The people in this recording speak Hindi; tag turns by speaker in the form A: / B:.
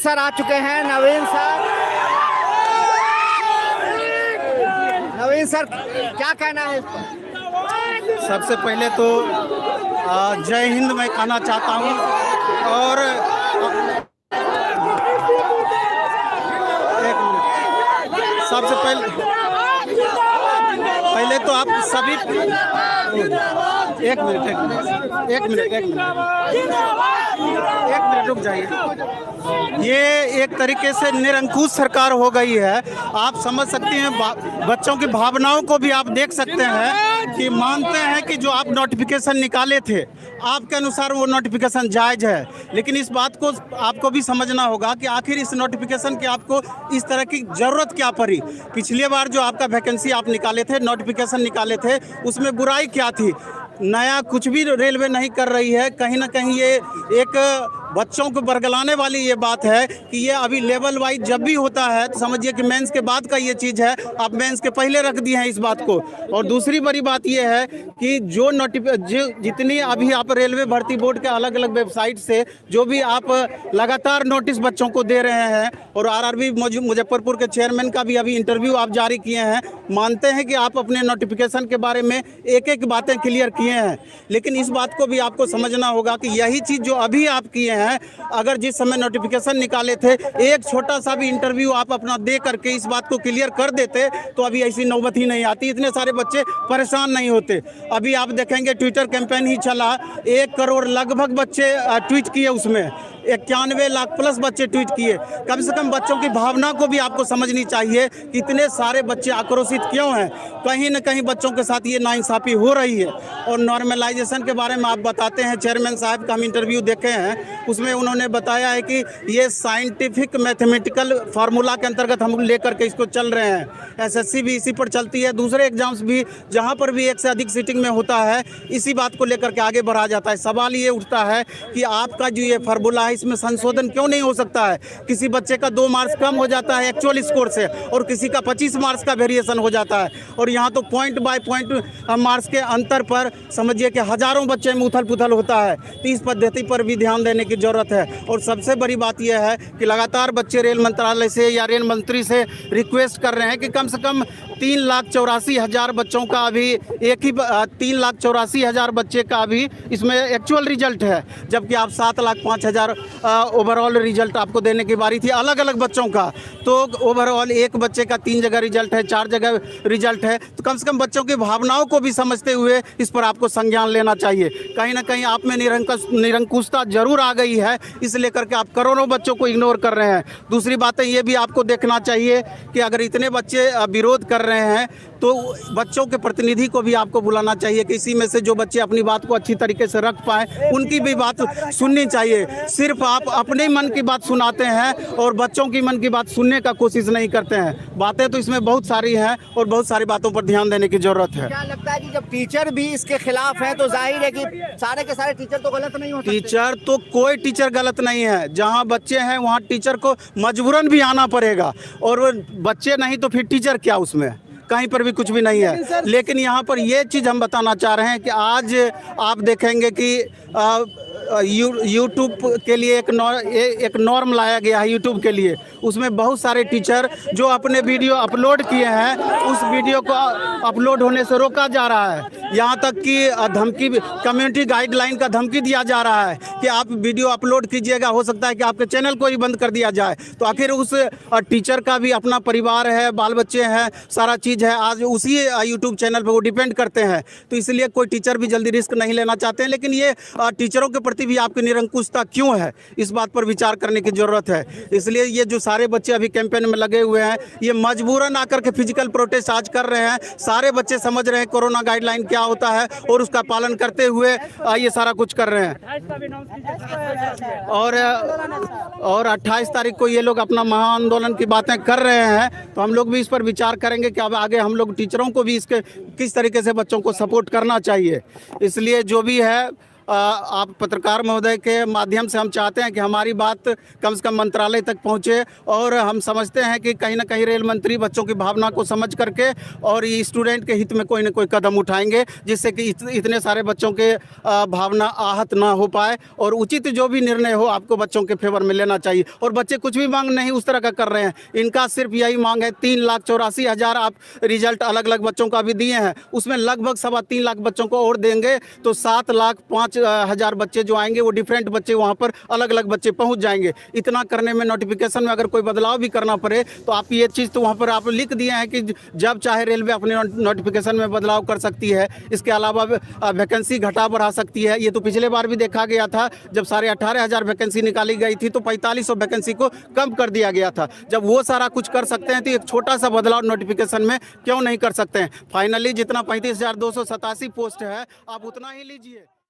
A: सर आ चुके हैं। नवीन सर क्या कहना है इस पर?
B: सबसे पहले तो जय हिंद मैं कहना चाहता हूँ। और सबसे पहले तो आप सभी एक मिनट रुक जाइए। ये एक तरीके से निरंकुश सरकार हो गई है। आप समझ सकते हैं, बच्चों की भावनाओं को भी आप देख सकते हैं कि मानते हैं कि जो आप नोटिफिकेशन निकाले थे आपके अनुसार वो नोटिफिकेशन जायज़ है, लेकिन इस बात को आपको भी समझना होगा कि आखिर इस नोटिफिकेशन की आपको इस तरह की ज़रूरत क्या पड़ी। पिछली बार जो आपका वैकेंसी आप निकाले थे, नोटिफिकेशन निकाले थे, उसमें बुराई क्या थी? नया कुछ भी रेलवे नहीं कर रही है। कहीं ना कहीं ये एक बच्चों को बरगलाने वाली ये बात है कि ये अभी लेवल वाइज जब भी होता है तो समझिए कि मेंस के बाद का ये चीज़ है, आप मेंस के पहले रख दिए हैं इस बात को। और दूसरी बड़ी बात ये है कि जो जितनी अभी आप रेलवे भर्ती बोर्ड के अलग अलग वेबसाइट से जो भी आप लगातार नोटिस बच्चों को दे रहे हैं, और आरआरबी मुजफ्फरपुर के चेयरमैन का भी अभी इंटरव्यू आप जारी किए हैं, मानते हैं कि आप अपने नोटिफिकेशन के बारे में एक एक बातें क्लियर किए हैं, लेकिन इस बात को भी आपको समझना होगा कि यही चीज़ जो अभी आप किए हैं, अगर जिस समय नोटिफिकेशन निकाले थे एक छोटा सा भी इंटरव्यू आप अपना दे करके इस बात को क्लियर कर देते तो अभी ऐसी नौबत ही नहीं आती, इतने सारे बच्चे परेशान नहीं होते। अभी आप देखेंगे ट्विटर कैंपेन ही चला, 1 करोड़ लगभग बच्चे ट्वीट किए, उसमें 91 लाख प्लस बच्चे ट्वीट किए। कम से कम बच्चों की भावना को भी आपको समझनी चाहिए कि इतने सारे बच्चे आक्रोशित क्यों हैं। कहीं न कहीं बच्चों के साथ ये नाइंसाफ़ी हो रही है। और नॉर्मलाइजेशन के बारे में आप बताते हैं, चेयरमैन साहब का हम इंटरव्यू देखे हैं, उसमें उन्होंने बताया है कि ये साइंटिफिक मैथमेटिकल फार्मूला के अंतर्गत हम लेकर के इसको चल रहे हैं। एसएससी भी इसी पर चलती है, दूसरे एग्जाम्स भी जहाँ पर भी एक से अधिक सीटिंग में होता है इसी बात को लेकर के आगे बढ़ा जाता है। सवाल ये उठता है कि आपका जो ये फार्मूला है इसमें संशोधन क्यों नहीं हो सकता है? किसी बच्चे का 2 मार्क्स कम हो जाता है एक्चुअल स्कोर से और किसी का 25 मार्क्स का वेरिएशन हो जाता है, और यहाँ तो पॉइंट बाय पॉइंट मार्क्स के अंतर पर समझिए कि हज़ारों बच्चे में उथल पुथल होता है। तो इस पद्धति पर भी ध्यान देने की ज़रूरत है। और सबसे बड़ी बात यह है कि लगातार बच्चे रेल मंत्रालय से या रेल मंत्री से रिक्वेस्ट कर रहे हैं कि कम से कम 3,84,000 बच्चों का अभी 3,84,000 बच्चे का अभी इसमें एक्चुअल रिजल्ट है, जबकि आप 7,05,000 ओवरऑल रिजल्ट आपको देने की बारी थी अलग अलग बच्चों का। तो ओवरऑल एक बच्चे का 3 जगह रिजल्ट है, 4 जगह रिजल्ट है। तो कम से कम बच्चों की भावनाओं को भी समझते हुए इस पर आपको संज्ञान लेना चाहिए। कहीं ना कहीं आप में निरंकुशता जरूर आ गई है, इस लेकर के आप करोड़ों बच्चों को इग्नोर कर रहे हैं। दूसरी बात ये भी आपको देखना चाहिए कि अगर इतने बच्चे विरोध कर रहे हैं तो बच्चों के प्रतिनिधि को भी आपको बुलाना चाहिए कि इसी में से जो बच्चे अपनी बात को अच्छी तरीके से रख पाए उनकी भी बात सुननी चाहिए। सिर्फ आप अपने मन की बात सुनाते हैं और बच्चों की मन की बात सुनने का कोशिश नहीं करते हैं। बातें तो इसमें बहुत सारी हैं और बहुत सारी बातों पर ध्यान देने की जरूरत है।
A: क्या लगता है कि जब टीचर भी इसके खिलाफ है तो जाहिर है कि सारे के सारे टीचर तो गलत नहीं होते?
B: टीचर तो कोई टीचर गलत नहीं है। जहाँ बच्चे हैं वहाँ टीचर को मजबूरन भी आना पड़ेगा, और बच्चे नहीं तो फिर टीचर क्या, उसमें कहीं पर भी कुछ भी नहीं है। लेकिन यहाँ पर ये चीज़ हम बताना चाह रहे हैं कि आज आप देखेंगे कि यूट्यूब के लिए एक नॉर्म लाया गया है यूट्यूब के लिए। उसमें बहुत सारे टीचर जो अपने वीडियो अपलोड किए हैं उस वीडियो को अपलोड होने से रोका जा रहा है। यहाँ तक कि धमकी, कम्युनिटी गाइडलाइन का धमकी दिया जा रहा है कि आप वीडियो अपलोड कीजिएगा, हो सकता है कि आपके चैनल को ही बंद कर दिया जाए। तो आखिर उस टीचर का भी अपना परिवार है, बाल बच्चे हैं, सारा चीज़ है, आज उसी यूट्यूब चैनल पर वो डिपेंड करते हैं। तो इसलिए कोई टीचर भी जल्दी रिस्क नहीं लेना चाहते हैं। लेकिन ये टीचरों के प्रति भी आपकी निरंकुशता क्यों है, इस बात पर विचार करने की ज़रूरत है। इसलिए ये जो सारे बच्चे अभी कैंपेन में लगे हुए हैं ये मजबूरन आकर के फिजिकल प्रोटेस्ट आज कर रहे हैं। सारे बच्चे समझ रहे हैं कोरोना गाइडलाइन क्या होता है और उसका पालन करते हुए ये सारा कुछ कर रहे हैं। और 28 तारीख को ये लोग अपना महाआंदोलन की बातें कर रहे हैं। तो हम लोग भी इस पर विचार करेंगे कि अब आगे हम लोग टीचरों को भी इसके किस तरीके से बच्चों को सपोर्ट करना चाहिए। इसलिए जो भी है आप पत्रकार महोदय के माध्यम से हम चाहते हैं कि हमारी बात कम से कम मंत्रालय तक पहुंचे, और हम समझते हैं कि कहीं ना कहीं रेल मंत्री बच्चों की भावना को समझ करके और ये स्टूडेंट के हित में कोई ना कोई कदम उठाएंगे, जिससे कि इतने सारे बच्चों के भावना आहत ना हो पाए, और उचित जो भी निर्णय हो आपको बच्चों के फेवर में लेना चाहिए। और बच्चे कुछ भी मांग नहीं उस तरह का कर रहे हैं, इनका सिर्फ यही मांग है 3,84,000 आप रिजल्ट अलग अलग बच्चों का भी दिए हैं, उसमें लगभग 3.25 लाख बच्चों को और देंगे तो 7,05,000 बच्चे जो आएंगे वो डिफरेंट बच्चे वहाँ पर अलग अलग बच्चे पहुँच जाएंगे। इतना करने में नोटिफिकेशन में अगर कोई बदलाव भी करना पड़े तो आप ये चीज़ तो वहाँ पर आप लिख दिए हैं कि जब चाहे रेलवे अपने नोटिफिकेशन में बदलाव कर सकती है। इसके अलावा वैकेंसी घटा बढ़ा सकती है। ये तो पिछले बार भी देखा गया था, जब 18,500 वैकेंसी निकाली गई थी तो 4500 वैकेंसी को कम कर दिया गया था। जब वो सारा कुछ कर सकते हैं तो एक छोटा सा बदलाव नोटिफिकेशन में क्यों नहीं कर सकते हैं। फाइनली जितना 35,287 पोस्ट है आप उतना ही लीजिए।